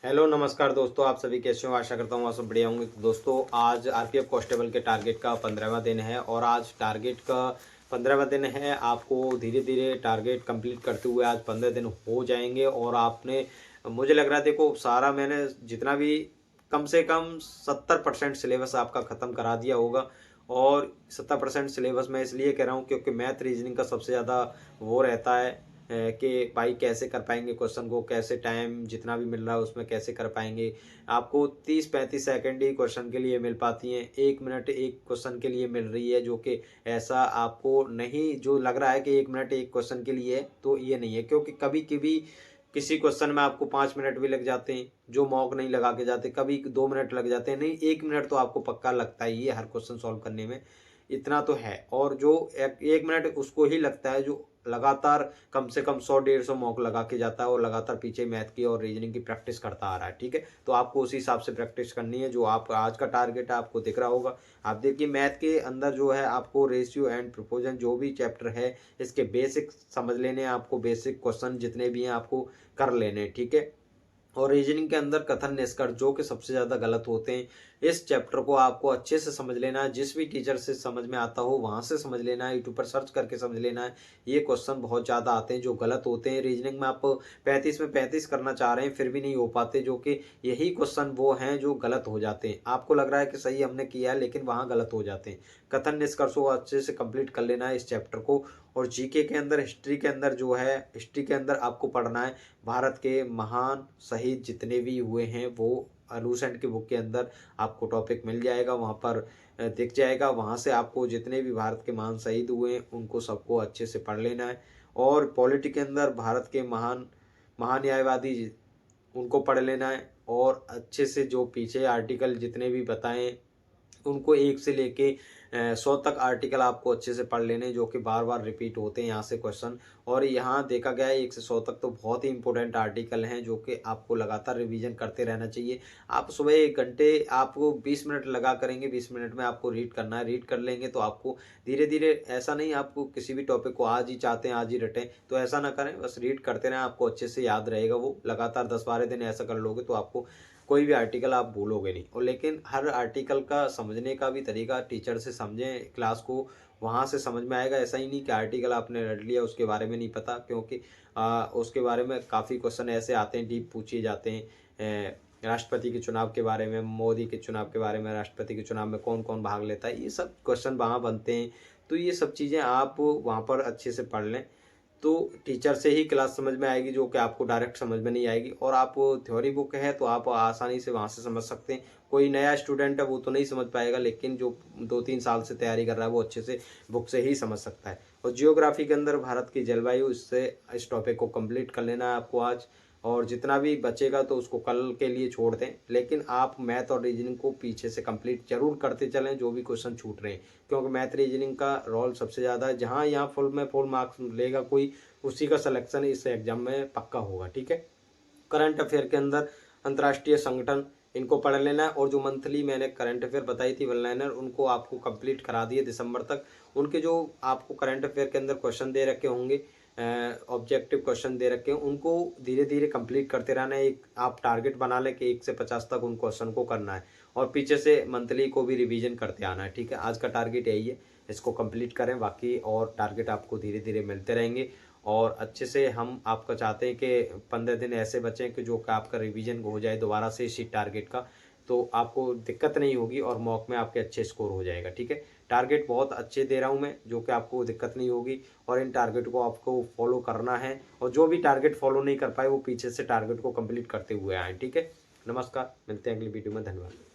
Hello नमस्कार दोस्तों, आप सभी कैसे हो। आशा करता हूँ आप सब बढ़िया होंगे। तो दोस्तों आज आरपीएफ कांस्टेबल के टारगेट का 15वां दिन है और आज टारगेट का 15वां दिन है। आपको धीरे धीरे टारगेट कंप्लीट करते हुए आज 15 दिन हो जाएंगे और आपने, मुझे लग रहा है, देखो सारा मैंने जितना भी कम से कम 70% सिलेबस आपका ख़त्म करा दिया होगा। और 70% सिलेबस मैं इसलिए कह रहा हूँ क्योंकि मैथ रीजनिंग का सबसे ज़्यादा वो रहता है कि भाई कैसे कर पाएंगे क्वेश्चन को, कैसे टाइम जितना भी मिल रहा है उसमें कैसे कर पाएंगे। आपको 30-35 सेकंड ही क्वेश्चन के लिए मिल पाती हैं, 1 मिनट एक क्वेश्चन के लिए मिल रही है, जो कि ऐसा आपको नहीं जो लग रहा है कि 1 मिनट एक क्वेश्चन के लिए है, तो ये नहीं है। क्योंकि कभी कभी किसी क्वेश्चन में आपको 5 मिनट भी लग जाते हैं जो मॉक नहीं लगा के जाते, कभी 2 मिनट लग जाते हैं, नहीं 1 मिनट तो आपको पक्का लगता ही है हर क्वेश्चन सॉल्व करने में, इतना तो है। और जो 1 मिनट उसको ही लगता है जो लगातार कम से कम 100-150 मॉक लगा के जाता है और लगातार पीछे मैथ की और रीजनिंग की प्रैक्टिस करता आ रहा है। ठीक है, तो आपको उसी हिसाब से प्रैक्टिस करनी है। जो आप आज का टारगेट है आपको दिख रहा होगा। आप देखिए मैथ के अंदर जो है आपको रेशियो एंड प्रोपोर्शन जो भी चैप्टर है इसके बेसिक समझ लेने हैं, आपको बेसिक क्वेश्चन जितने भी हैं आपको कर लेने हैं। ठीक है, और रीजनिंग के अंदर कथन निष्कर्ष जो कि सबसे ज़्यादा गलत होते हैं, इस चैप्टर को आपको अच्छे से समझ लेना है। जिस भी टीचर से समझ में आता हो वहाँ से समझ लेना है, यूट्यूब पर सर्च करके समझ लेना है। ये क्वेश्चन बहुत ज़्यादा आते हैं जो गलत होते हैं। रीजनिंग में आप 35 में 35 करना चाह रहे हैं फिर भी नहीं हो पाते, जो कि यही क्वेश्चन वो हैं जो गलत हो जाते हैं। आपको लग रहा है कि सही हमने किया है लेकिन वहाँ गलत हो जाते हैं। कथन निष्कर्ष को अच्छे से कंप्लीट कर लेना है इस चैप्टर को। और जीके के अंदर, हिस्ट्री के अंदर जो है, हिस्ट्री के अंदर आपको पढ़ना है भारत के महान शहीद जितने भी हुए हैं वो लूसेंट की बुक के अंदर आपको टॉपिक मिल जाएगा, वहाँ पर दिख जाएगा। वहाँ से आपको जितने भी भारत के महान शहीद हुए हैं उनको सबको अच्छे से पढ़ लेना है। और पॉलिटी के अंदर भारत के महान महान न्यायवादी उनको पढ़ लेना है। और अच्छे से जो पीछे आर्टिकल जितने भी बताएं उनको 1 से लेके 100 तक आर्टिकल आपको अच्छे से पढ़ लेने, जो कि बार बार रिपीट होते हैं यहाँ से क्वेश्चन। और यहाँ देखा गया है 1 से 100 तक तो बहुत ही इंपॉर्टेंट आर्टिकल हैं जो कि आपको लगातार रिवीजन करते रहना चाहिए। आप सुबह 1 घंटे आपको 20 मिनट लगा करेंगे, 20 मिनट में आपको रीड करना है। रीड कर लेंगे तो आपको धीरे धीरे, ऐसा नहीं आपको किसी भी टॉपिक को आज ही चाहते हैं आज ही रटें, तो ऐसा ना करें। बस रीड करते रहें, आपको अच्छे से याद रहेगा। वो लगातार 10-12 दिन ऐसा कर लोगे तो आपको कोई भी आर्टिकल आप भूलोगे नहीं। और लेकिन हर आर्टिकल का समझने का भी तरीका, टीचर से समझें क्लास को, वहाँ से समझ में आएगा। ऐसा ही नहीं कि आर्टिकल आपने रट लिया उसके बारे में नहीं पता, क्योंकि उसके बारे में काफ़ी क्वेश्चन ऐसे आते हैं, डीप पूछे जाते हैं। राष्ट्रपति के चुनाव के बारे में, मोदी के चुनाव के बारे में, राष्ट्रपति के चुनाव में कौन कौन भाग लेता है, ये सब क्वेश्चन वहाँ बनते हैं। तो ये सब चीज़ें आप वहाँ पर अच्छे से पढ़ लें तो टीचर से ही क्लास समझ में आएगी, जो कि आपको डायरेक्ट समझ में नहीं आएगी। और आप थ्योरी बुक है तो आप आसानी से वहाँ से समझ सकते हैं। कोई नया स्टूडेंट है वो तो नहीं समझ पाएगा, लेकिन जो 2-3 साल से तैयारी कर रहा है वो अच्छे से बुक से ही समझ सकता है। और जियोग्राफी के अंदर भारत की जलवायु, इससे इस टॉपिक को कंप्लीट कर लेना है आपको आज। और जितना भी बचेगा तो उसको कल के लिए छोड़ दें, लेकिन आप मैथ और रीजनिंग को पीछे से कंप्लीट जरूर करते चलें जो भी क्वेश्चन छूट रहे हैं, क्योंकि मैथ रीजनिंग का रोल सबसे ज़्यादा है। जहाँ यहाँ फुल में फुल मार्क्स लेगा कोई, उसी का सिलेक्शन इस एग्जाम में पक्का होगा। ठीक है, करंट अफेयर के अंदर अंतर्राष्ट्रीय संगठन इनको पढ़ लेना है। और जो मंथली मैंने करंट अफेयर बताई थी वन लाइनर, उनको आपको कंप्लीट करा दिए दिसंबर तक। उनके जो आपको करंट अफेयर के अंदर क्वेश्चन दे रखे होंगे, ऑब्जेक्टिव क्वेश्चन दे रखे हैं, उनको धीरे धीरे कंप्लीट करते रहना है। एक आप टारगेट बना लें कि 1 से 50 तक उन क्वेश्चन को करना है। और पीछे से मंथली को भी रिवीजन करते आना है। ठीक है, आज का टारगेट यही है, इसको कंप्लीट करें। बाकी और टारगेट आपको धीरे धीरे मिलते रहेंगे। और अच्छे से हम आपका चाहते हैं कि 15 दिन ऐसे बचें कि जो कि आपका रिवीजन हो जाए दोबारा से इसी टारगेट का, तो आपको दिक्कत नहीं होगी और मॉक में आपके अच्छे स्कोर हो जाएगा। ठीक है, टारगेट बहुत अच्छे दे रहा हूँ मैं, जो कि आपको दिक्कत नहीं होगी। और इन टारगेट को आपको फॉलो करना है, और जो भी टारगेट फॉलो नहीं कर पाए वो पीछे से टारगेट को कंप्लीट करते हुए आए। ठीक है, नमस्कार, मिलते हैं अगली वीडियो में। धन्यवाद।